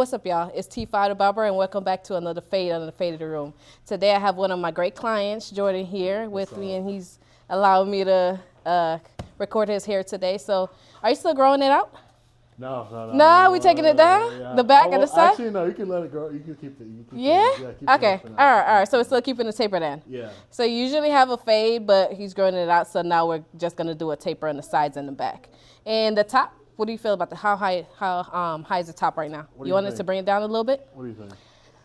what's up, y'all? It's T5 the Barber, and welcome back to another Fade on the Fade of the Room. Today I have one of my great clients, Jordan, here with me, and he's allowed me to record his hair today. So, are you still growing it out? No, we taking it down? Yeah. The back and the side? Actually, no, you can let it grow. You can keep it. Yeah? Keep Okay. it All right. So, it's still keeping the taper then? Yeah. So, you usually have a fade, but he's growing it out. So, now we're just going to do a taper on the sides and the back. And the top? What do you feel about how high is the top right now? You want it to bring it down a little bit? What do you think?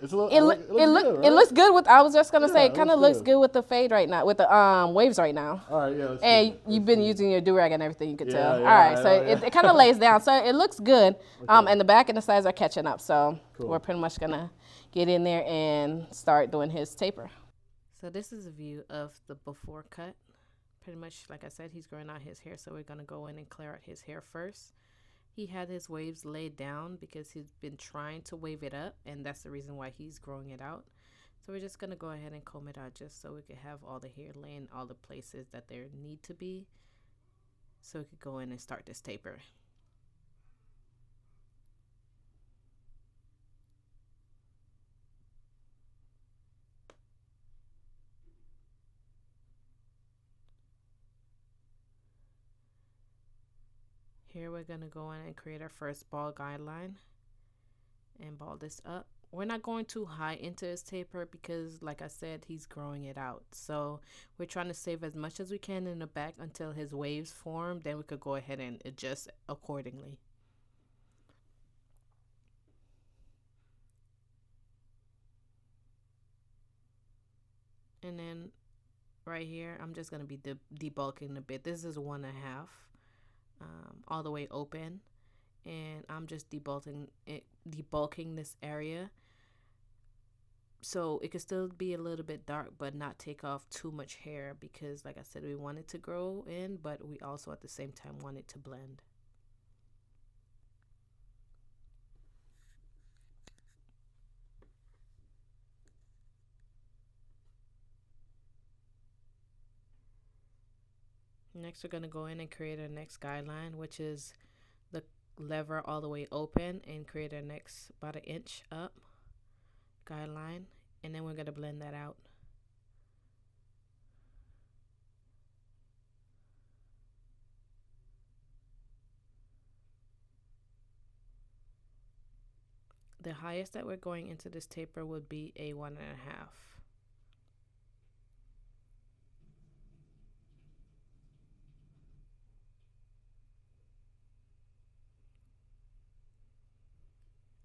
It's a little. It looks good with. I was just gonna say, it kind of looks good good with the fade right now, with the waves right now. All right, yeah. And you've been using your do-rag and everything, you could tell. All right, so it kind of lays down, so it looks good. Okay. And the back and the sides are catching up, so we're pretty much gonna get in there and start doing his taper. So this is a view of the before cut. Pretty much, like I said, he's growing out his hair, so we're gonna go in and clear out his hair first. He had his waves laid down because he's been trying to wave it up, and that's the reason why he's growing it out. So we're just going to go ahead and comb it out just so we can have all the hair laying all the places that there need to be, so we could go in and start this taper. Here we're going to go in and create our first ball guideline and ball this up. We're not going too high into his taper because, like I said, he's growing it out. So we're trying to save as much as we can in the back until his waves form. Then we could go ahead and adjust accordingly. And then right here, I'm just going to be debulking a bit. This is 1.5. All the way open, and I'm just debulking this area so it could still be a little bit dark but not take off too much hair, because like I said, we want it to grow in, but we also at the same time want it to blend. Next, we're going to go in and create our next guideline, which is the lever all the way open, and create our next about 1 inch up guideline, and then we're going to blend that out. The highest that we're going into this taper would be a 1.5.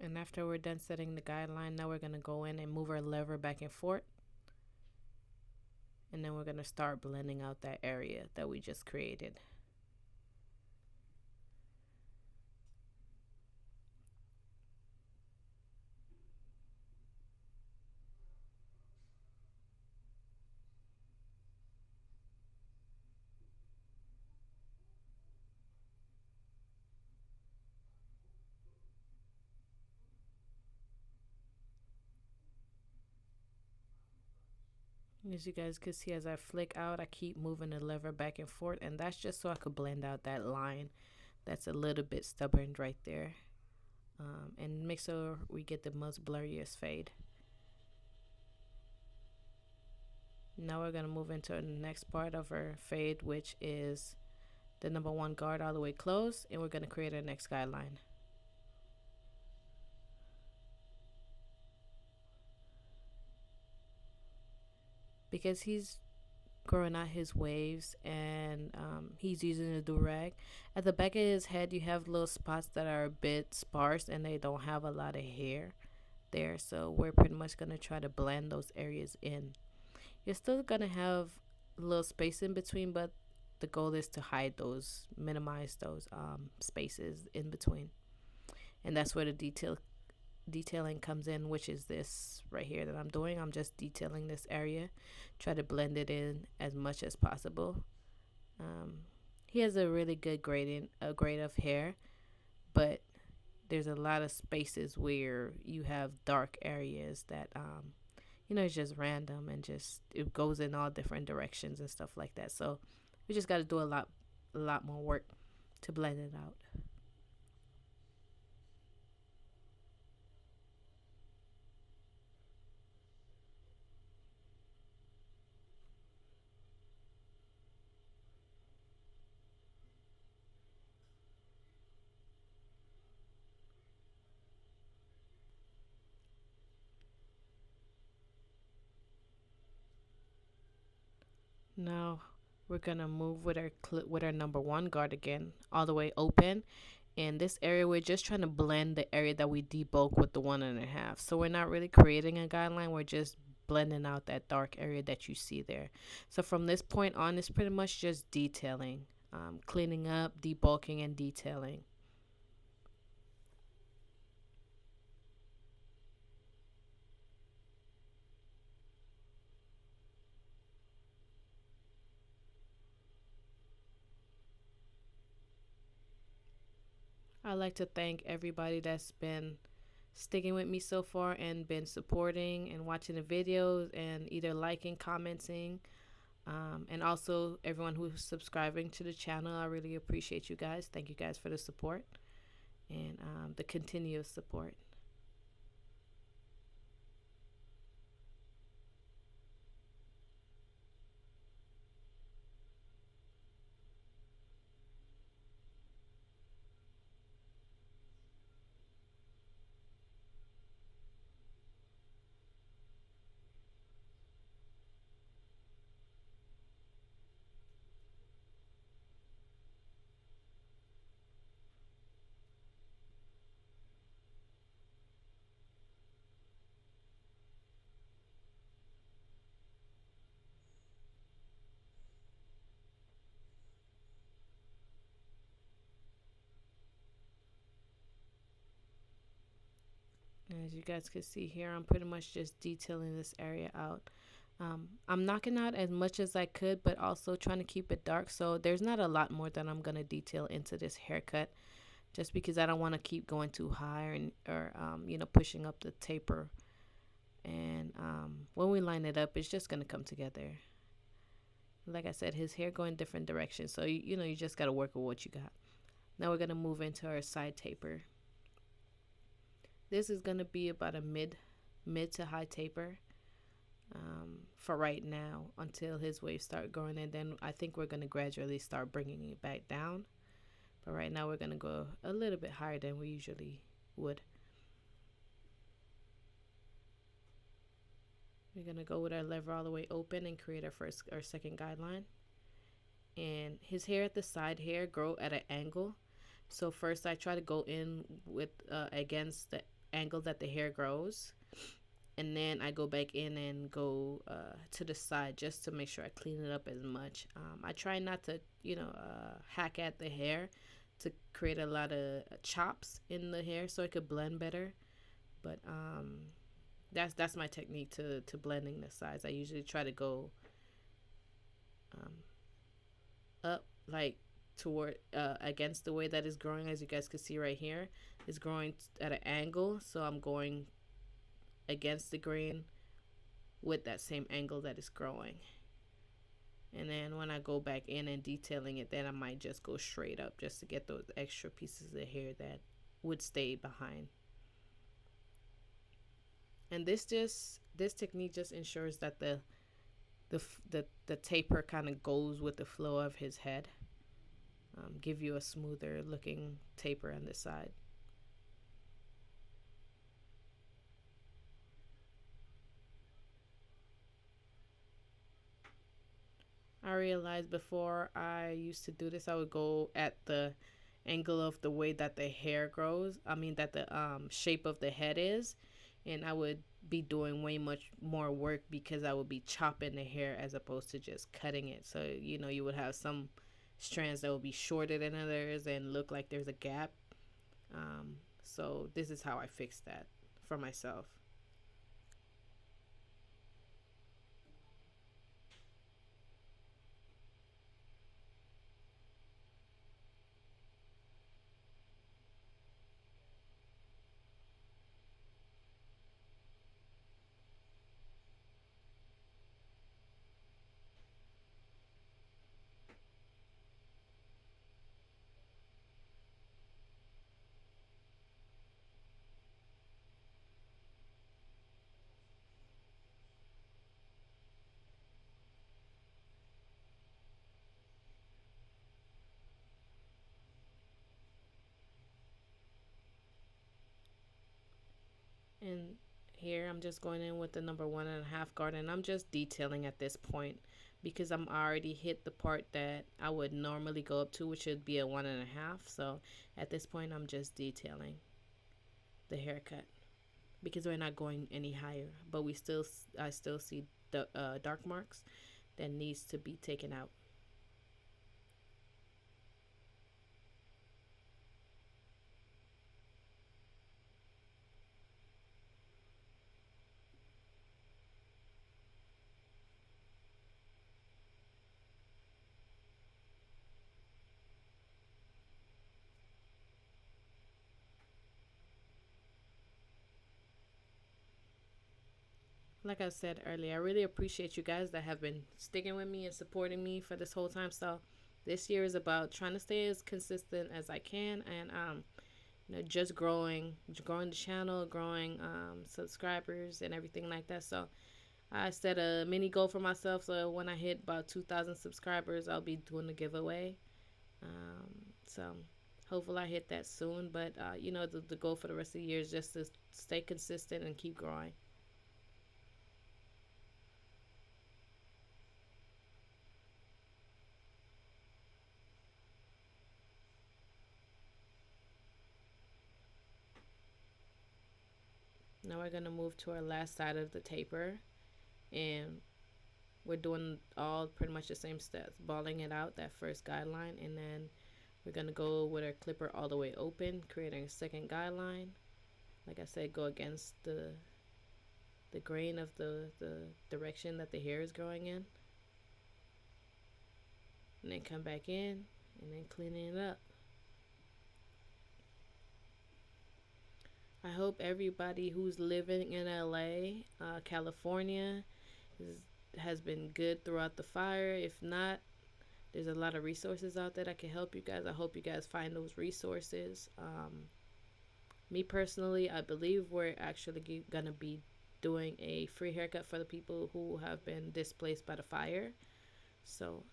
And after we're done setting the guideline, now we're going to go in and move our lever back and forth. And then we're going to start blending out that area that we just created. As you guys can see, as I flick out, I keep moving the lever back and forth, and that's just so I could blend out that line that's a little bit stubborn right there, and make sure we get the most blurriest fade. Now we're going to move into the next part of our fade, which is the number 1 guard all the way closed, and we're going to create our next guideline. Because he's growing out his waves and he's using a do-rag, at the back of his head you have little spots that are a bit sparse and they don't have a lot of hair there, so we're pretty much going to try to blend those areas in. You're still going to have a little space in between, but the goal is to hide those, minimize those spaces in between, and that's where the detailing comes in, which is this right here that I'm doing. I'm just detailing this area, try to blend it in as much as possible. He has a really good grade of hair, but there's a lot of spaces where you have dark areas that it's just random and just it goes in all different directions and stuff like that. So we just got to do a lot more work to blend it out. Now we're gonna move with with our number one guard again, all the way open. In this area, we're just trying to blend the area that we debulk with the 1.5. So we're not really creating a guideline. We're just blending out that dark area that you see there. So from this point on, it's pretty much just detailing, cleaning up, debulking, and detailing. I'd like to thank everybody that's been sticking with me so far and been supporting and watching the videos and either liking, commenting, and also everyone who's subscribing to the channel. I really appreciate you guys. Thank you guys for the support and the continuous support. As you guys can see here, I'm pretty much just detailing this area out. I'm knocking out as much as I could, but also trying to keep it dark. So there's not a lot more that I'm going to detail into this haircut just because I don't want to keep going too high or pushing up the taper. And when we line it up, it's just going to come together. Like I said, his hair going different directions. So, you just got to work with what you got. Now we're going to move into our side taper. This is going to be about a mid to high taper for right now until his waves start growing. And then I think we're going to gradually start bringing it back down. But right now we're going to go a little bit higher than we usually would. We're going to go with our lever all the way open and create our second guideline. And his hair at the side here grow at an angle. So first I try to go in with against the angle that the hair grows. And then I go back in and go to the side just to make sure I clean it up as much. I try not to, hack at the hair to create a lot of chops in the hair so it could blend better. But that's my technique to blending the sides. I usually try to go um, up like toward against the way that is growing. As you guys can see right here, is growing at an angle, so I'm going against the grain with that same angle that it's growing. And then when I go back in and detailing it, then I might just go straight up just to get those extra pieces of hair that would stay behind. And this technique just ensures that the taper kind of goes with the flow of his head. Give you a smoother looking taper on this side. I realized before I used to do this, I would go at the angle of the way that the hair grows. I mean, that the shape of the head is. And I would be doing way much more work because I would be chopping the hair as opposed to just cutting it. So, you would have some strands that would be shorter than others and look like there's a gap. So this is how I fixed that for myself. And here I'm just going in with the number 1.5 guard, and I'm just detailing at this point because I'm already hit the part that I would normally go up to, which would be a 1.5. So at this point, I'm just detailing the haircut because we're not going any higher. But I still see the dark marks that needs to be taken out. Like I said earlier, I really appreciate you guys that have been sticking with me and supporting me for this whole time. So this year is about trying to stay as consistent as I can, and just growing the channel, growing subscribers and everything like that. So I set a mini goal for myself. So when I hit about 2,000 subscribers, I'll be doing a giveaway. So hopefully I hit that soon. But the goal for the rest of the year is just to stay consistent and keep growing. Now we're gonna move to our last side of the taper, and we're doing all pretty much the same steps, balling it out that first guideline, and then we're gonna go with our clipper all the way open, creating a second guideline. Like I said, go against the grain of the direction that the hair is growing in, and then come back in and then cleaning it up. I hope everybody who's living in LA, California, has been good throughout the fire. If not, there's a lot of resources out there that can help you guys. I hope you guys find those resources. Me personally, I believe we're actually going to be doing a free haircut for the people who have been displaced by the fire. So,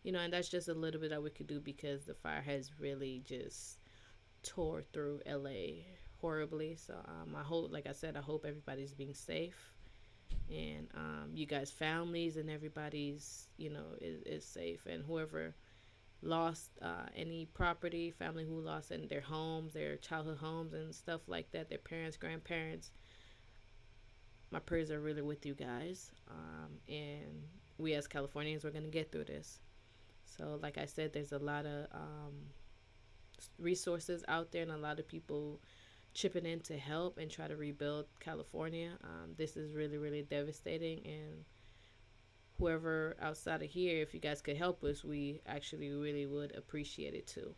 and that's just a little bit that we could do because the fire has really just tore through LA horribly. So, I hope, like I said, I hope everybody's being safe, and you guys' families and everybody's, is safe, and whoever lost any property, family who lost in their homes, their childhood homes and stuff like that, their parents, grandparents, my prayers are really with you guys. And we as Californians, we're going to get through this. So like I said, there's a lot of resources out there and a lot of people chipping in to help and try to rebuild California. This is really, really devastating, and whoever outside of here, if you guys could help us, we actually really would appreciate it too.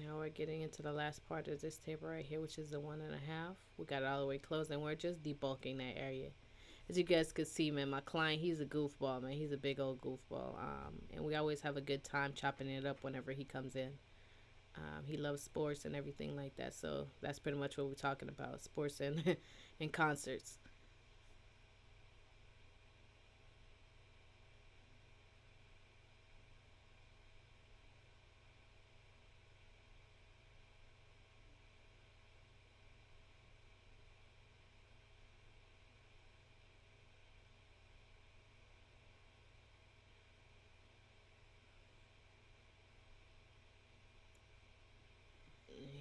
Now we're getting into the last part of this taper right here, which is the 1.5. We got it all the way closed, and we're just debulking that area. As you guys could see, man, my client, he's a goofball, man. He's a big old goofball. And we always have a good time chopping it up whenever he comes in. He loves sports and everything like that. So that's pretty much what we're talking about, sports and, and concerts.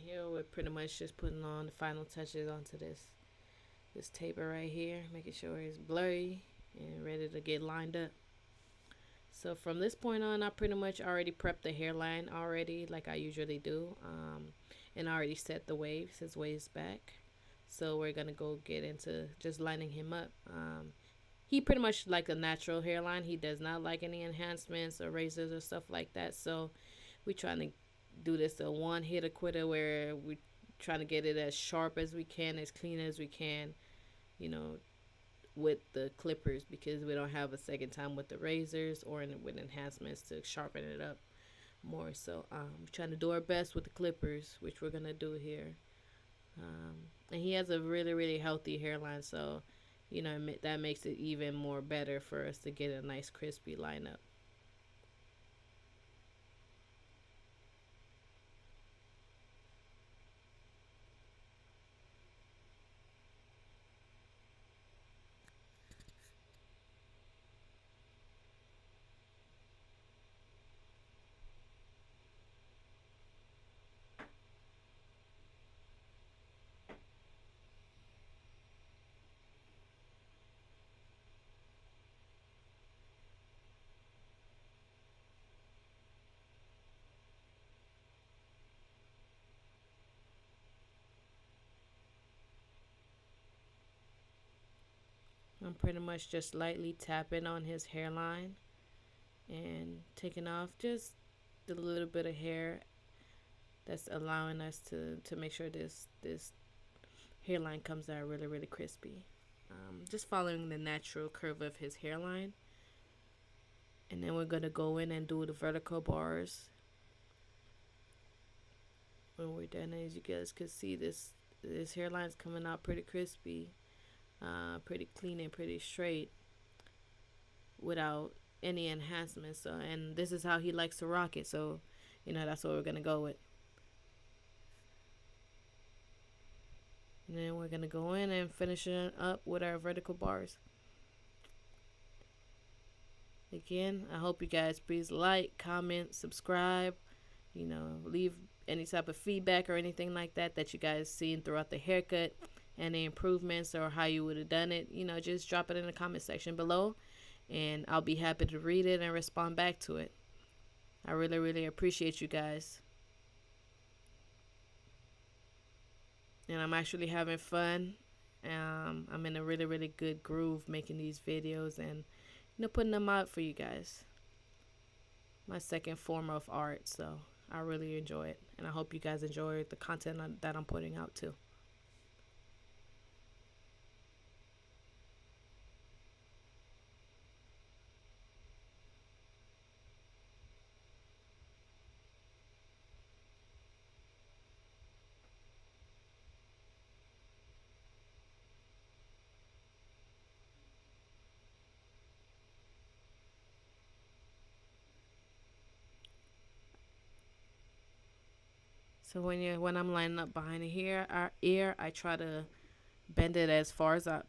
Here we're pretty much just putting on the final touches onto this taper right here, making sure it's blurry and ready to get lined up. So from this point on, I pretty much already prepped the hairline already, like I usually do, and I already set the waves, his waves back. So we're gonna go get into just lining him up. He pretty much like a natural hairline. He does not like any enhancements or razors or stuff like that. So we trying to do this a one hitter quitter where we trying to get it as sharp as we can, as clean as we can, you know, with the clippers because we don't have a second time with the razors or with enhancements to sharpen it up more. So we're trying to do our best with the clippers, which we're gonna do here. And he has a really really healthy hairline, so that makes it even more better for us to get a nice crispy lineup. I'm pretty much just lightly tapping on his hairline and taking off just the little bit of hair that's allowing us to make sure this hairline comes out really really crispy. Just following the natural curve of his hairline, and then we're gonna go in and do the vertical bars. When we're done, as you guys can see, this hairline's coming out pretty crispy, pretty clean and pretty straight without any enhancements. So, and this is how he likes to rock it. So, that's what we're gonna go with. And then we're gonna go in and finish it up with our vertical bars. Again, I hope you guys please like, comment, subscribe, leave any type of feedback or anything like that you guys seen throughout the haircut, any improvements or how you would have done it. Just drop it in the comment section below, and I'll be happy to read it and respond back to it. I really really appreciate you guys, and I'm actually having fun. I'm in a really really good groove making these videos and putting them out for you guys. My second form of art, so I really enjoy it, and I hope you guys enjoy the content that I'm putting out too. So when I'm lining up behind our ear, I try to bend it as far as I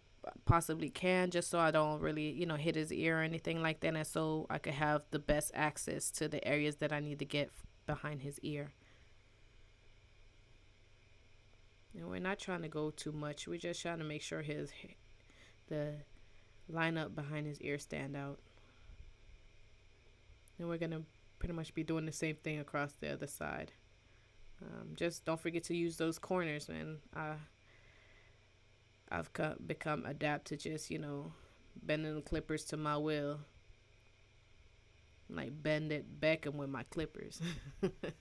possibly can, just so I don't really hit his ear or anything like that, and so I could have the best access to the areas that I need to get behind his ear. And we're not trying to go too much. We're just trying to make sure the lineup behind his ear stand out. And we're gonna pretty much be doing the same thing across the other side. Just don't forget to use those corners, man. I've become adapt to just bending the clippers to my will, like bend it Beckham with my clippers. But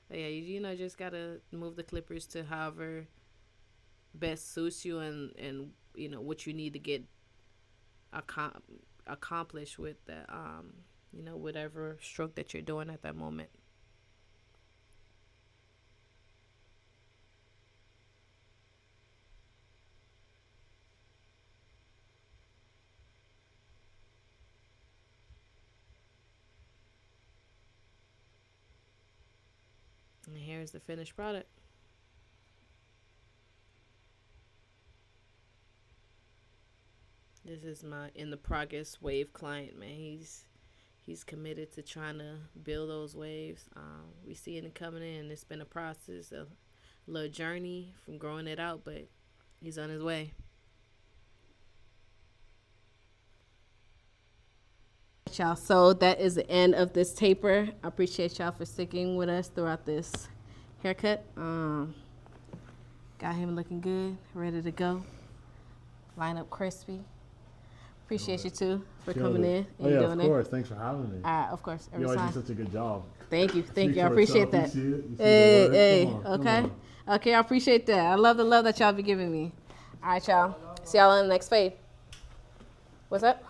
yeah, just gotta move the clippers to however best suits you, and what you need to get accomplished with the whatever stroke that you're doing at that moment. And here's the finished product. This is my in the progress wave client, man. He's committed to trying to build those waves. We see it coming in. It's been a process, a little journey from growing it out, but he's on his way. Y'all, so that is the end of this taper. I appreciate y'all for sticking with us throughout this haircut. Got him looking good, ready to go. Line up crispy. Appreciate you too for coming in. Oh yeah, of course. Thanks for having me. Of course. You always do such a good job. Thank you. I appreciate that. You see it? Hey. Okay. Okay, I appreciate that. I love the love that y'all be giving me. All right, y'all. See y'all in the next fade. What's up?